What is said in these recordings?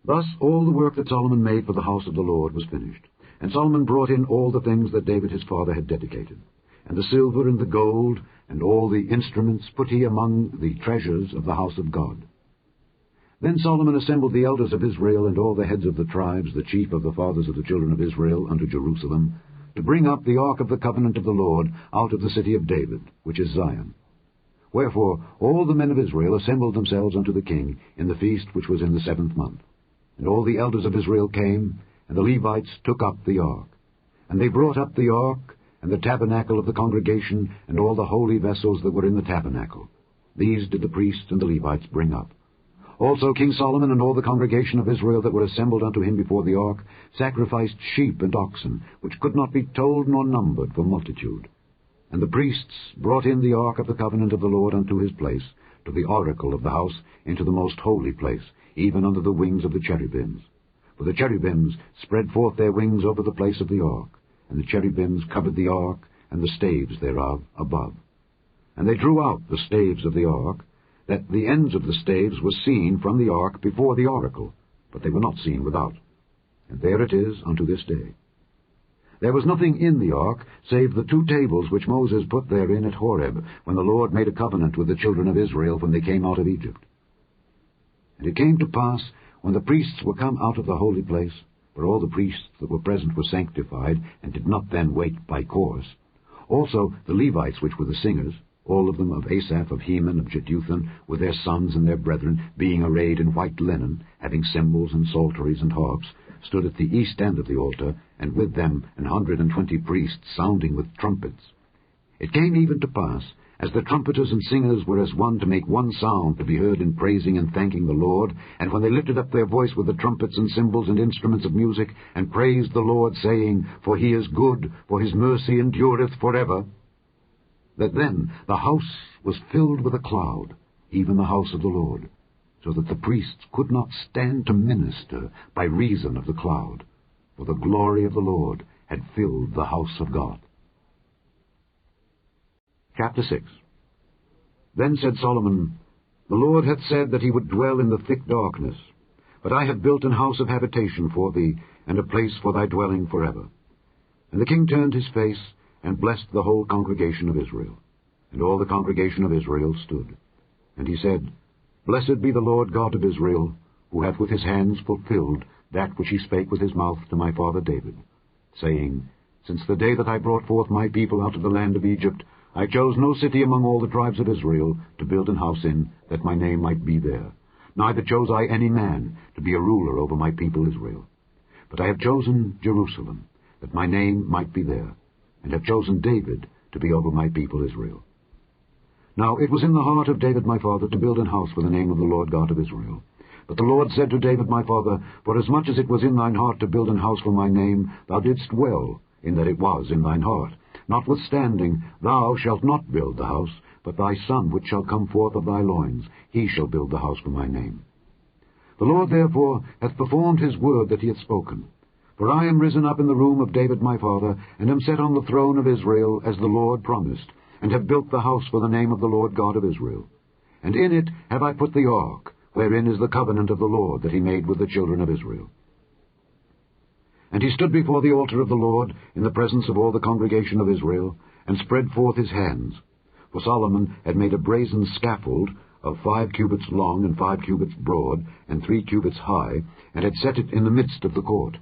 Thus all the work that Solomon made for the house of the Lord was finished. And Solomon brought in all the things that David his father had dedicated, and the silver and the gold, and all the instruments put he among the treasures of the house of God. Then Solomon assembled the elders of Israel and all the heads of the tribes, the chief of the fathers of the children of Israel, unto Jerusalem, to bring up the ark of the covenant of the Lord out of the city of David, which is Zion. Wherefore all the men of Israel assembled themselves unto the king in the feast which was in the 7th month. And all the elders of Israel came, and the Levites took up the ark. And they brought up the ark, and the tabernacle of the congregation, and all the holy vessels that were in the tabernacle. These did the priests and the Levites bring up. Also King Solomon and all the congregation of Israel that were assembled unto him before the ark sacrificed sheep and oxen, which could not be told nor numbered for multitude. And the priests brought in the ark of the covenant of the Lord unto his place, to the oracle of the house, into the most holy place, even under the wings of the cherubims. For the cherubims spread forth their wings over the place of the ark, and the cherubims covered the ark, and the staves thereof above. And they drew out the staves of the ark, that the ends of the staves were seen from the ark before the oracle, but they were not seen without. And there it is unto this day. There was nothing in the ark, save the 2 tables which Moses put therein at Horeb, when the Lord made a covenant with the children of Israel when they came out of Egypt. And it came to pass, when the priests were come out of the holy place, for all the priests that were present were sanctified, and did not then wait by course, also the Levites which were the singers, all of them of Asaph, of Heman, of Jeduthun, with their sons and their brethren, being arrayed in white linen, having cymbals and psalteries and harps, stood at the east end of the altar, and with them 120 priests sounding with trumpets. It came even to pass, as the trumpeters and singers were as one to make one sound to be heard in praising and thanking the Lord, and when they lifted up their voice with the trumpets and cymbals and instruments of music, and praised the Lord, saying, For he is good, for his mercy endureth forever, that then the house was filled with a cloud, even the house of the Lord, so that the priests could not stand to minister by reason of the cloud, for the glory of the Lord had filled the house of God. Chapter 6. Then said Solomon, The Lord hath said that he would dwell in the thick darkness, but I have built an house of habitation for thee, and a place for thy dwelling forever. And the king turned his face, and blessed the whole congregation of Israel. And all the congregation of Israel stood. And he said, Blessed be the Lord God of Israel, who hath with his hands fulfilled that which he spake with his mouth to my father David, saying, Since the day that I brought forth my people out of the land of Egypt, I chose no city among all the tribes of Israel to build an house in, that my name might be there. Neither chose I any man to be a ruler over my people Israel. But I have chosen Jerusalem, that my name might be there, and have chosen David to be over my people Israel. Now it was in the heart of David my father to build an house for the name of the Lord God of Israel. But the Lord said to David my father, Forasmuch as it was in thine heart to build an house for my name, thou didst well, in that it was in thine heart. Notwithstanding, thou shalt not build the house, but thy son which shall come forth of thy loins, he shall build the house for my name. The Lord therefore hath performed his word that he hath spoken. For I am risen up in the room of David my father, and am set on the throne of Israel, as the Lord promised, and have built the house for the name of the Lord God of Israel. And in it have I put the ark, wherein is the covenant of the Lord that he made with the children of Israel. And he stood before the altar of the Lord, in the presence of all the congregation of Israel, and spread forth his hands. For Solomon had made a brazen scaffold of 5 cubits long and 5 cubits broad, and 3 cubits high, and had set it in the midst of the court.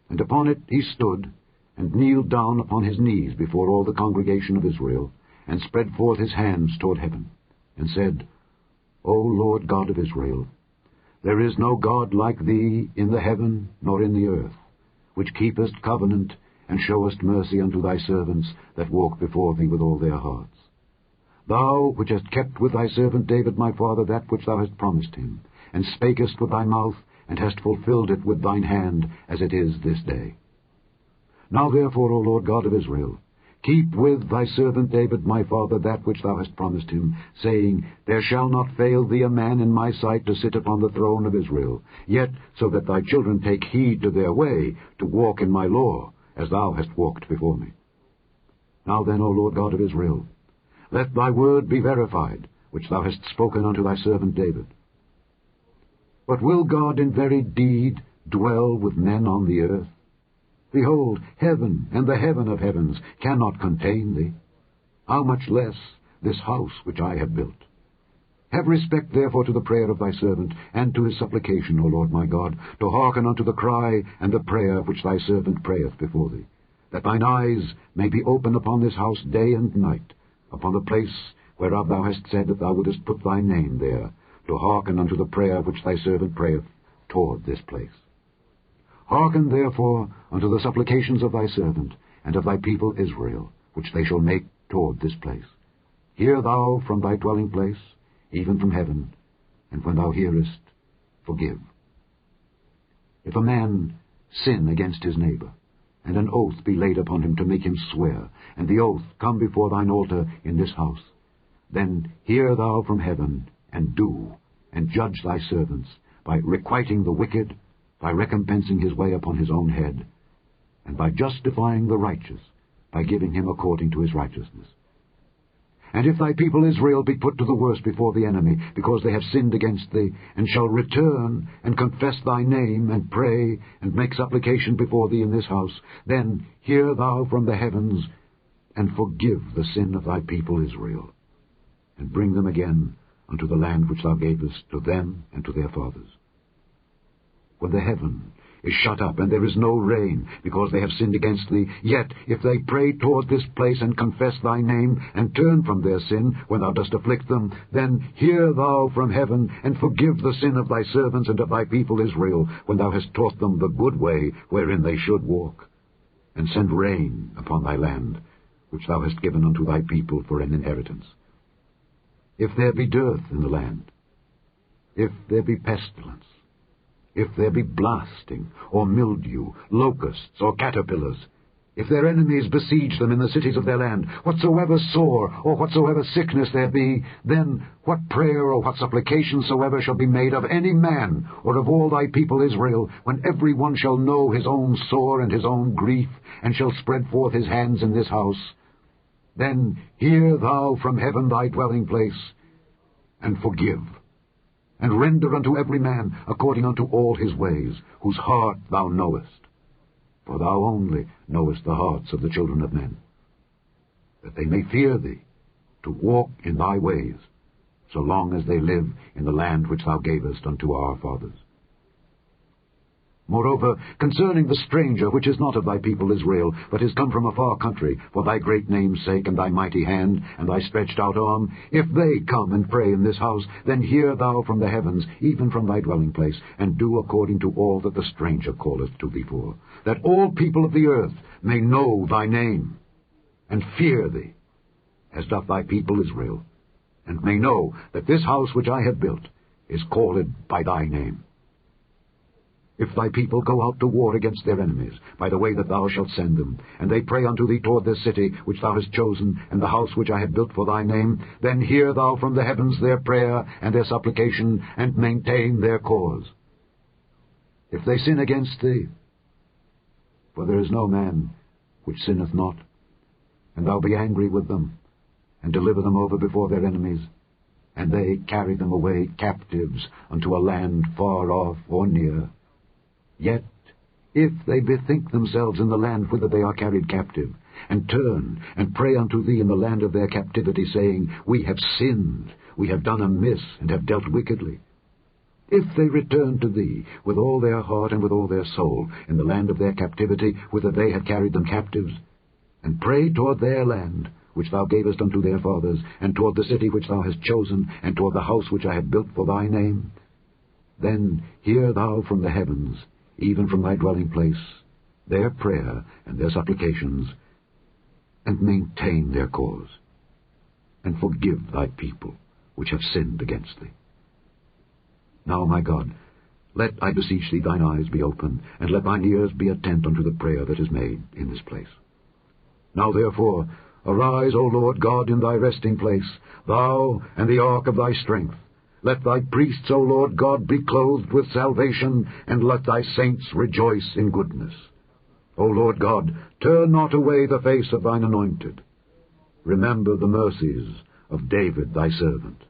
And upon it he stood, and kneeled down upon his knees before all the congregation of Israel, and spread forth his hands toward heaven, and said, O Lord God of Israel, there is no God like thee in the heaven nor in the earth, which keepest covenant, and showest mercy unto thy servants that walk before thee with all their hearts. Thou which hast kept with thy servant David my father that which thou hast promised him, and spakest with thy mouth, and hast fulfilled it with thine hand, as it is this day. Now therefore, O Lord God of Israel, keep with thy servant David my father that which thou hast promised him, saying, There shall not fail thee a man in my sight to sit upon the throne of Israel, yet so that thy children take heed to their way, to walk in my law, as thou hast walked before me. Now then, O Lord God of Israel, let thy word be verified, which thou hast spoken unto thy servant David. But will God in very deed dwell with men on the earth? Behold, heaven and the heaven of heavens cannot contain thee. How much less this house which I have built? Have respect therefore to the prayer of thy servant, and to his supplication, O Lord my God, to hearken unto the cry and the prayer which thy servant prayeth before thee, that thine eyes may be open upon this house day and night, upon the place whereof thou hast said that thou wouldest put thy name there, to hearken unto the prayer which thy servant prayeth toward this place. Hearken therefore unto the supplications of thy servant, and of thy people Israel, which they shall make toward this place. Hear thou from thy dwelling place, even from heaven, and when thou hearest, forgive. If a man sin against his neighbor, and an oath be laid upon him to make him swear, and the oath come before thine altar in this house, then hear thou from heaven, and do, and judge thy servants, by requiting the wicked, by recompensing his way upon his own head, and by justifying the righteous, by giving him according to his righteousness. And if thy people Israel be put to the worse before the enemy, because they have sinned against thee, and shall return, and confess thy name, and pray, and make supplication before thee in this house, then hear thou from the heavens, and forgive the sin of thy people Israel, and bring them again unto the land which thou gavest to them and to their fathers. When the heaven is shut up, and there is no rain, because they have sinned against thee, yet if they pray toward this place, and confess thy name, and turn from their sin, when thou dost afflict them, then hear thou from heaven, and forgive the sin of thy servants and of thy people Israel, when thou hast taught them the good way wherein they should walk, and send rain upon thy land, which thou hast given unto thy people for an inheritance. If there be dearth in the land, if there be pestilence, if there be blasting, or mildew, locusts, or caterpillars, if their enemies besiege them in the cities of their land, whatsoever sore, or whatsoever sickness there be, then what prayer or what supplication soever shall be made of any man, or of all thy people Israel, when every one shall know his own sore and his own grief, and shall spread forth his hands in this house, then hear thou from heaven thy dwelling place, and forgive, and render unto every man according unto all his ways, whose heart thou knowest. For thou only knowest the hearts of the children of men, that they may fear thee, to walk in thy ways, so long as they live in the land which thou gavest unto our fathers. Moreover, concerning the stranger which is not of thy people Israel, but is come from a far country, for thy great name's sake, and thy mighty hand, and thy stretched out arm, if they come and pray in this house, then hear thou from the heavens, even from thy dwelling place, and do according to all that the stranger calleth to thee for, that all people of the earth may know thy name, and fear thee, as doth thy people Israel, and may know that this house which I have built is called by thy name. If thy people go out to war against their enemies, by the way that thou shalt send them, and they pray unto thee toward this city which thou hast chosen, and the house which I have built for thy name, then hear thou from the heavens their prayer and their supplication, and maintain their cause. If they sin against thee, for there is no man which sinneth not, and thou be angry with them, and deliver them over before their enemies, and they carry them away captives unto a land far off or near, yet, if they bethink themselves in the land whither they are carried captive, and turn and pray unto thee in the land of their captivity, saying, We have sinned, we have done amiss, and have dealt wickedly. If they return to thee with all their heart and with all their soul in the land of their captivity, whither they have carried them captives, and pray toward their land, which thou gavest unto their fathers, and toward the city which thou hast chosen, and toward the house which I have built for thy name, then hear thou from the heavens, even from thy dwelling place, their prayer and their supplications, and maintain their cause, and forgive thy people which have sinned against thee. Now, my God, let, I beseech thee, thine eyes be open, and let thine ears be attent unto the prayer that is made in this place. Now, therefore, arise, O Lord God, in thy resting place, thou and the ark of thy strength. Let thy priests, O Lord God, be clothed with salvation, and let thy saints rejoice in goodness. O Lord God, turn not away the face of thine anointed. Remember the mercies of David thy servant,